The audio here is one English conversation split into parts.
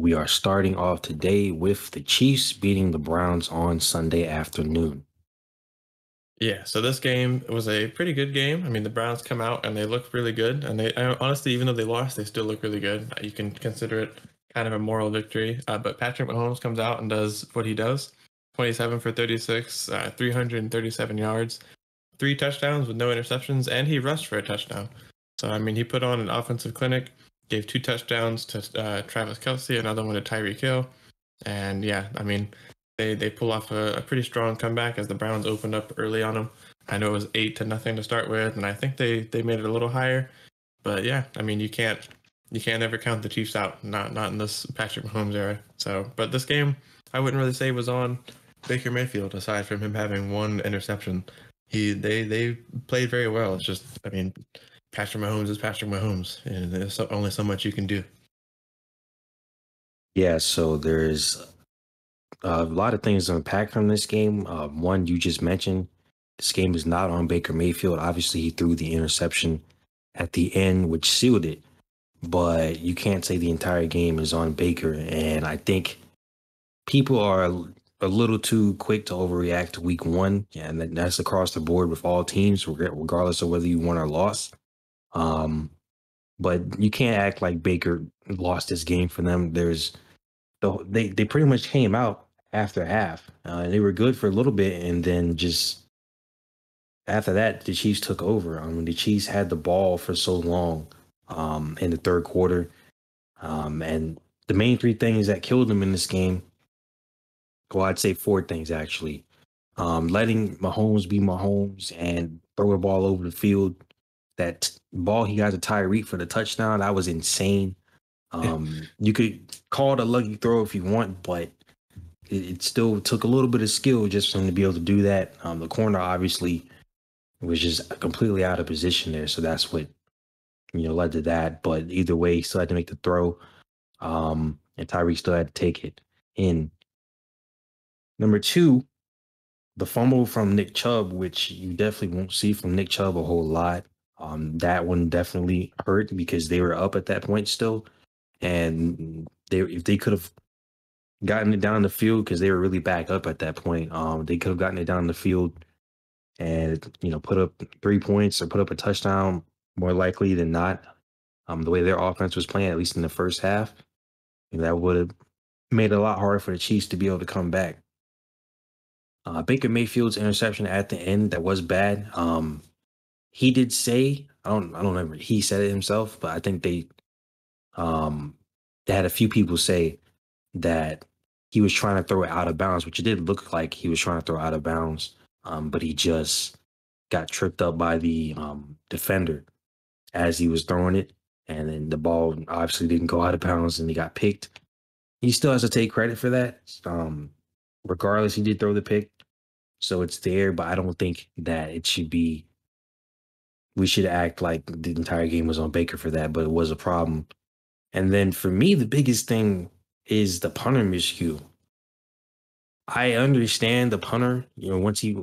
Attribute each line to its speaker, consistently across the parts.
Speaker 1: we are starting off today with the Chiefs beating the Browns on Sunday afternoon.
Speaker 2: Yeah, so this game was a pretty good game. I mean, the Browns come out and they look really good, and honestly, even though they lost, they still look really good. You can consider it kind of a moral victory. But Patrick Mahomes comes out and does what he does: 27 for 36, 337 yards, 3 touchdowns with no interceptions, and he rushed for a touchdown. So I mean, he put on an offensive clinic, gave 2 touchdowns to Travis Kelce, another one to Tyreek Hill, and yeah, I mean, they pull off a pretty strong comeback as the Browns opened up early on them. I know it was 8-0 to start with, and I think they made it a little higher. But yeah, I mean, you can't ever count the Chiefs out, not in this Patrick Mahomes era. So, but this game I wouldn't really say was on Baker Mayfield aside from him having one interception. They played very well. It's just, I mean, Patrick Mahomes is Patrick Mahomes, and there's only so much you can do.
Speaker 1: Yeah, so there's a lot of things to unpack from this game. One, you just mentioned, this game is not on Baker Mayfield. Obviously, he threw the interception at the end, which sealed it. But you can't say the entire game is on Baker. And I think people are a little too quick to overreact to week one. Yeah, and that's across the board with all teams, regardless of whether you won or lost. But you can't act like Baker lost this game for them. They pretty much came out after half. They were good for a little bit, and then just after that, the Chiefs took over. The Chiefs had the ball for so long in the third quarter, and the main three things that killed them in this game. Well, I'd say four things actually. Letting Mahomes be Mahomes and throw the ball over the field. That ball he got to Tyreek for the touchdown, that was insane. You could call it a lucky throw if you want, but it still took a little bit of skill just for him to be able to do that. The corner obviously was just completely out of position there, so that's what led to that. But either way, he still had to make the throw, and Tyreek still had to take it in. Number two, the fumble from Nick Chubb, which you definitely won't see from Nick Chubb a whole lot. That one definitely hurt because they were up at that point still, and if they could have gotten it down the field, because they were really back up at that point, they could have gotten it down the field and put up 3 points or put up a touchdown more likely than not. The way their offense was playing, at least in the first half, that would have made it a lot harder for the Chiefs to be able to come back. Baker Mayfield's interception at the end, that was bad. He did say, I don't remember, he said it himself, but I think they had a few people say that he was trying to throw it out of bounds, which it did look like he was trying to throw out of bounds, but he just got tripped up by the defender as he was throwing it, and then the ball obviously didn't go out of bounds, and he got picked. He still has to take credit for that. Regardless, he did throw the pick, so it's there, but I don't think that it should be. We should act like the entire game was on Baker for that, but it was a problem. And then for me, the biggest thing is the punter miscue. I understand the punter, once he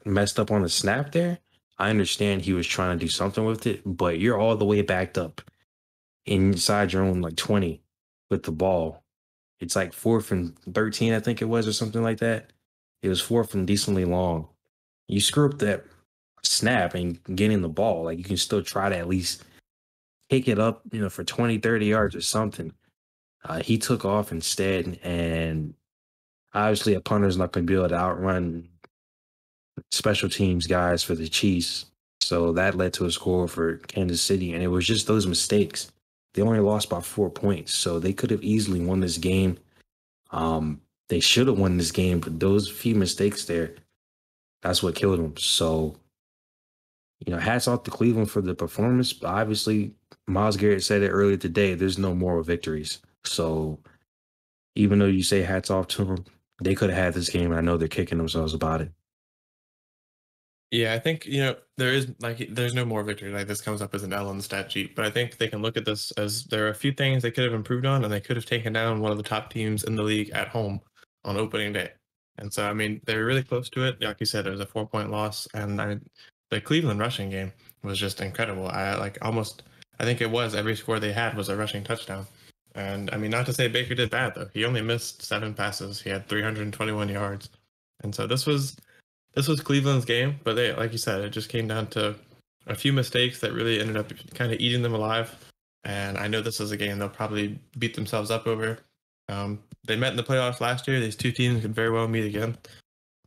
Speaker 1: messed up on the snap there, I understand he was trying to do something with it, but you're all the way backed up inside your own 20 with the ball. It's 4th and 13, I think it was, or something like that. It was 4th and decently long. You screw up that snap and getting the ball, you can still try to at least pick it up, for 20, 30 yards or something. He took off instead, and obviously a punter's not going to be able to outrun special teams guys for the Chiefs. So that led to a score for Kansas City, and it was just those mistakes. They only lost by 4 points, so they could have easily won this game. They should have won this game, but those few mistakes there, that's what killed them. So, hats off to Cleveland for the performance. But obviously, Myles Garrett said it earlier today, there's no moral victories. So even though you say hats off to them, they could have had this game, and I know they're kicking themselves about it.
Speaker 2: Yeah, I think, there's no more victory. This comes up as an L on the stat sheet, but I think they can look at this as there are a few things they could have improved on, and they could have taken down one of the top teams in the league at home on opening day. And so, I mean, they were really close to it. Like you said, it was a 4-point loss, and the Cleveland rushing game was just incredible. I think it was every score they had was a rushing touchdown. And I mean, not to say Baker did bad though. He only missed 7 passes. He had 321 yards, and so this was Cleveland's game. But they, like you said, it just came down to a few mistakes that really ended up kind of eating them alive. And I know this is a game they'll probably beat themselves up over. They met in the playoffs last year. These two teams could very well meet again.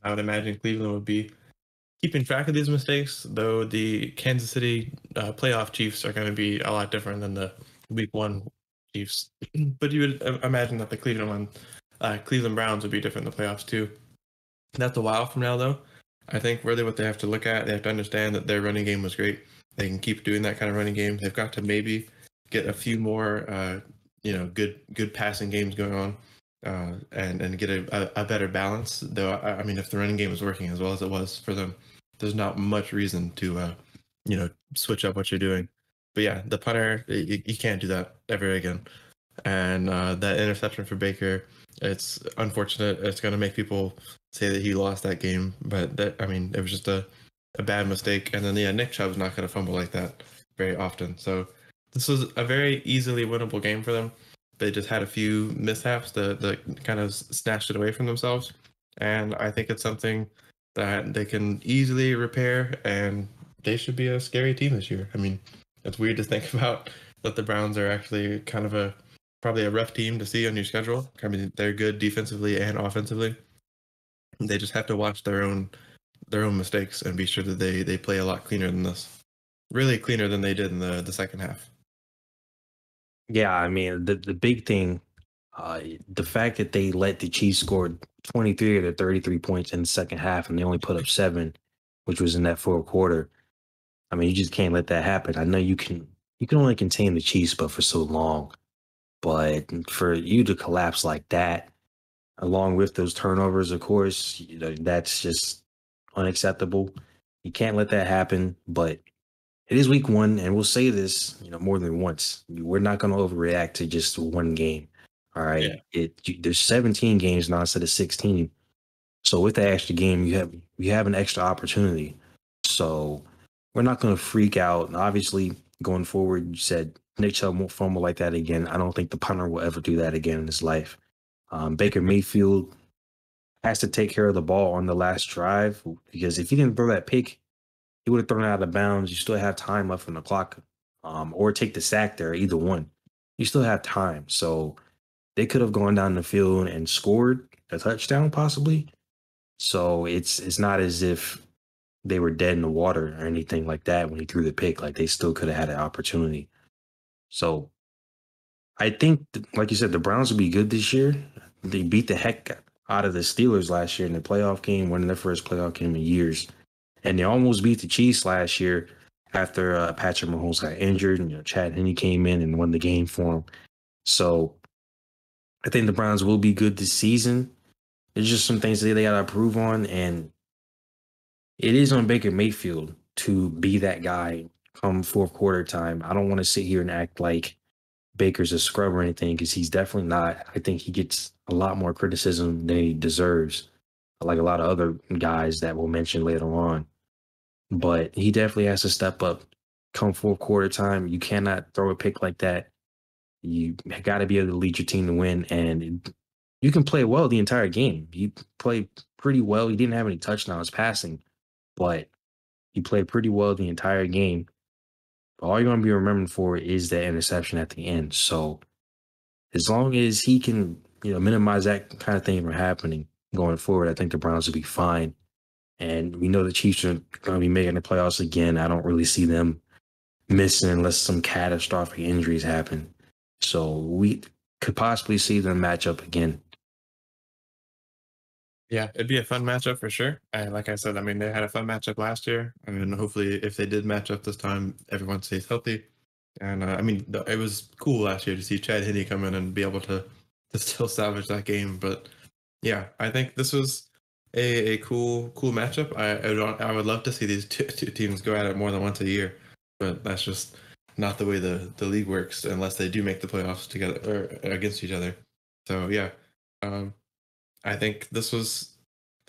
Speaker 2: I would imagine Cleveland would be keeping track of these mistakes, though the Kansas City playoff Chiefs are going to be a lot different than the Week 1 Chiefs. But you would imagine that the Cleveland Browns would be different in the playoffs too. That's a while from now, though. I think really what they have to look at, they have to understand that their running game was great. They can keep doing that kind of running game. They've got to maybe get a few more, good passing games going on, and get a better balance. Though I mean, if the running game is working as well as it was for them, there's not much reason to, switch up what you're doing. But yeah, the punter, you can't do that ever again. And that interception for Baker, it's unfortunate. It's going to make people say that he lost that game, but it was just a bad mistake. And then Nick Chubb's not going to fumble like that very often. So this was a very easily winnable game for them. They just had a few mishaps that kind of snatched it away from themselves. And I think it's something that they can easily repair, and they should be a scary team this year. I mean, it's weird to think about that the Browns are actually kind of probably a rough team to see on your schedule. I mean, they're good defensively and offensively. They just have to watch their own mistakes and be sure that they play a lot cleaner than this. Really cleaner than they did in the second half.
Speaker 1: Yeah, I mean the big thing, the fact that they let the Chiefs score 23 of the 33 points in the second half, and they only put up 7, which was in that fourth quarter. I mean, you just can't let that happen. I know you can only contain the Chiefs, but for so long. But for you to collapse like that, along with those turnovers, of course, that's just unacceptable. You can't let that happen. But it is week 1, and we'll say this, more than once. We're not going to overreact to just one game. All right.
Speaker 2: Yeah.
Speaker 1: There's 17 games now instead of 16. So with the extra game, you have an extra opportunity. So we're not going to freak out. And obviously, going forward, you said Nick Chubb won't fumble like that again. I don't think the punter will ever do that again in his life. Baker Mayfield has to take care of the ball on the last drive, because if he didn't throw that pick, he would have thrown it out of bounds. You still have time left on the clock, or take the sack there, either one. You still have time. So they could have gone down the field and scored a touchdown possibly. So it's not as if they were dead in the water or anything like that when he threw the pick. Like, they still could have had an opportunity. So I think, like you said, the Browns will be good this year. They beat the heck out of the Steelers last year in the playoff game, winning their first playoff game in years. And they almost beat the Chiefs last year after Patrick Mahomes got injured, and Chad Henne came in and won the game for him. So I think the Browns will be good this season. There's just some things that they got to improve on, and it is on Baker Mayfield to be that guy come fourth quarter time. I don't want to sit here and act like Baker's a scrub or anything, because he's definitely not. I think he gets a lot more criticism than he deserves, like a lot of other guys that we'll mention later on. But he definitely has to step up come fourth quarter time. You cannot throw a pick like that. You got to be able to lead your team to win, and you can play well the entire game. He played pretty well. He didn't have any touchdowns passing, but he played pretty well the entire game. All you're going to be remembered for is that interception at the end. So as long as he can, minimize that kind of thing from happening going forward, I think the Browns will be fine. And we know the Chiefs are going to be making the playoffs again. I don't really see them missing unless some catastrophic injuries happen. So we could possibly see them match up again.
Speaker 2: Yeah, it'd be a fun matchup for sure. And like I said, I mean, they had a fun matchup last year. I mean, hopefully, if they did match up this time, everyone stays healthy. And it was cool last year to see Chad Henne come in and be able to still salvage that game. But yeah, I think this was a cool matchup. I would love to see these two teams go at it more than once a year, but that's just not the way the league works unless they do make the playoffs together or against each other. So yeah. I think this is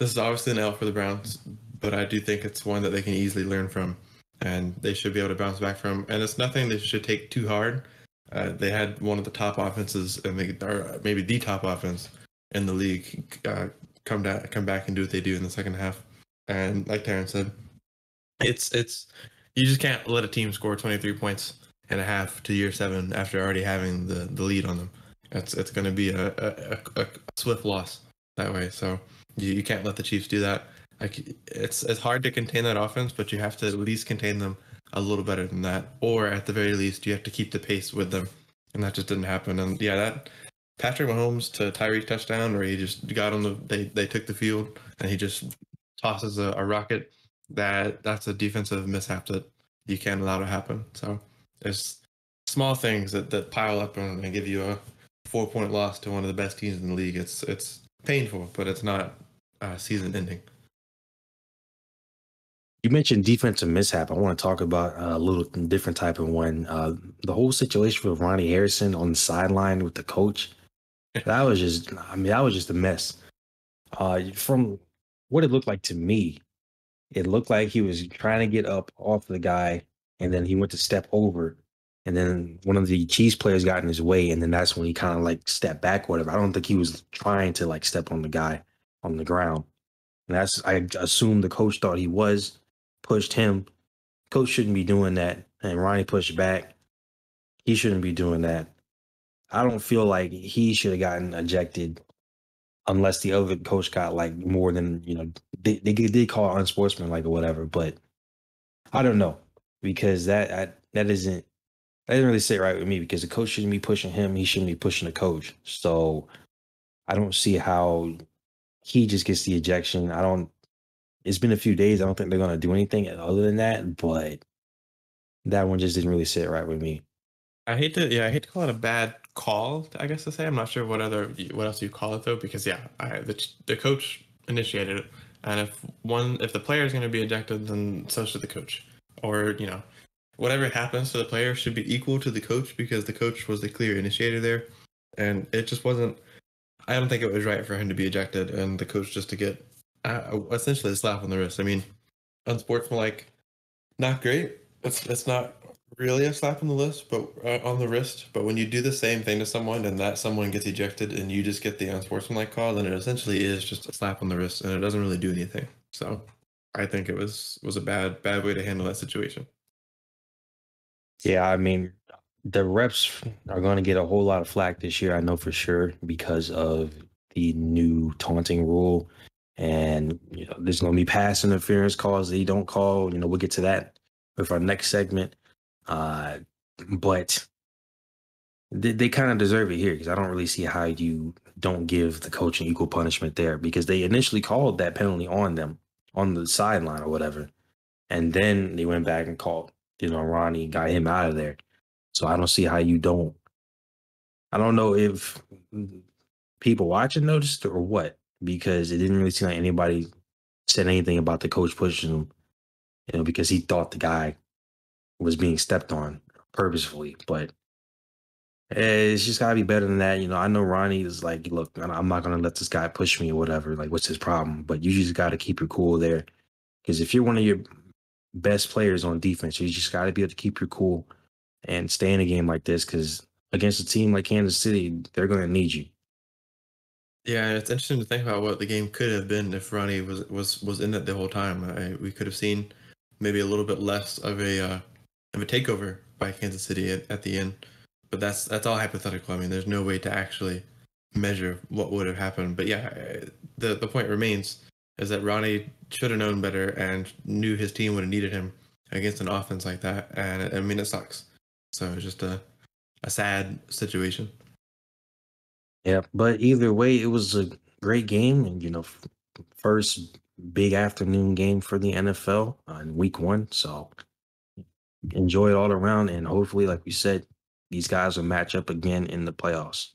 Speaker 2: obviously an L for the Browns, but I do think it's one that they can easily learn from, and they should be able to bounce back from. And it's nothing they should take too hard, They had one of the top offenses, and or maybe the top offense in the league, come back and do what they do in the second half. And like Taryn said, it's you just can't let a team score 23 points and a half to year 7 after already having the lead on them. It's going to be a swift loss that way. So you can't let the Chiefs do that. Like it's hard to contain that offense, but you have to at least contain them a little better than that, or at the very least, you have to keep the pace with them, and that just didn't happen. And yeah, that Patrick Mahomes to Tyreek touchdown, where he just got on they took the field and he just tosses a rocket. That's a defensive mishap that you can't allow to happen. So there's small things that pile up and give you a 4-point loss to one of the best teams in the league. It's painful, but it's not season ending.
Speaker 1: You mentioned defensive mishap. I want to talk about a little different type of one. The whole situation with Ronnie Harrison on the sideline with the coach. That was just, I mean, that was just a mess. From what it looked like to me, it looked like he was trying to get up off the guy, and then he went to step over, and then one of the Chiefs players got in his way, and then that's when he kind of like stepped back, whatever. I don't think he was trying to like step on the guy on the ground. And that's, I assume the coach thought he was, pushed him. Coach shouldn't be doing that. And Ronnie pushed back. He shouldn't be doing that. I don't feel like he should have gotten ejected unless the other coach got like more than, they did call unsportsmanlike or whatever, but I don't know, because that doesn't really sit right with me, because the coach shouldn't be pushing him. He shouldn't be pushing the coach. So I don't see how he just gets the ejection. It's been a few days. I don't think they're going to do anything other than that, but that one just didn't really sit right with me.
Speaker 2: I hate to call it a bad call, I guess to say. I'm not sure what else you call it though, because the coach initiated it, and if the player is going to be ejected, then so should the coach, or whatever happens to the player should be equal to the coach, because the coach was the clear initiator there, and it just wasn't. I don't think it was right for him to be ejected and the coach just to get essentially a slap on the wrist. I mean, unsportsmanlike, not great. It's not really a slap on the wrist, but on the wrist. But when you do the same thing to someone and that someone gets ejected and you just get the unsportsmanlike call, then it essentially is just a slap on the wrist and it doesn't really do anything. So I think it was a bad way to handle that situation.
Speaker 1: Yeah, I mean, the reps are going to get a whole lot of flack this year, I know for sure, because of the new taunting rule. And, there's going to be pass interference calls that you don't call. We'll get to that with our next segment. But they kind of deserve it here, because I don't really see how you don't give the coach an equal punishment there, because they initially called that penalty on them on the sideline or whatever. And then they went back and called, Ronnie, got him out of there. So I don't see how you don't. I don't know if people watching noticed or what, because it didn't really seem like anybody said anything about the coach pushing him, because he thought the guy was being stepped on purposefully. But it's just got to be better than that. I know Ronnie is like, look, I'm not going to let this guy push me or whatever. Like, what's his problem? But you just got to keep your cool there. Because if you're one of your best players on defense, you just got to be able to keep your cool and stay in a game like this, because against a team like Kansas City, they're going to need you.
Speaker 2: Yeah, it's interesting to think about what the game could have been if Ronnie was in it the whole time. We could have seen maybe a little bit less of a takeover by Kansas City at the end, but that's all hypothetical. I mean, there's no way to actually measure what would have happened. But yeah, the point remains is that Ronnie should have known better and knew his team would have needed him against an offense like that. And I mean, it sucks. So it's just a sad situation.
Speaker 1: Yeah, but either way, it was a great game, and first big afternoon game for the NFL in week 1. So enjoy it all around, and hopefully, like we said, these guys will match up again in the playoffs.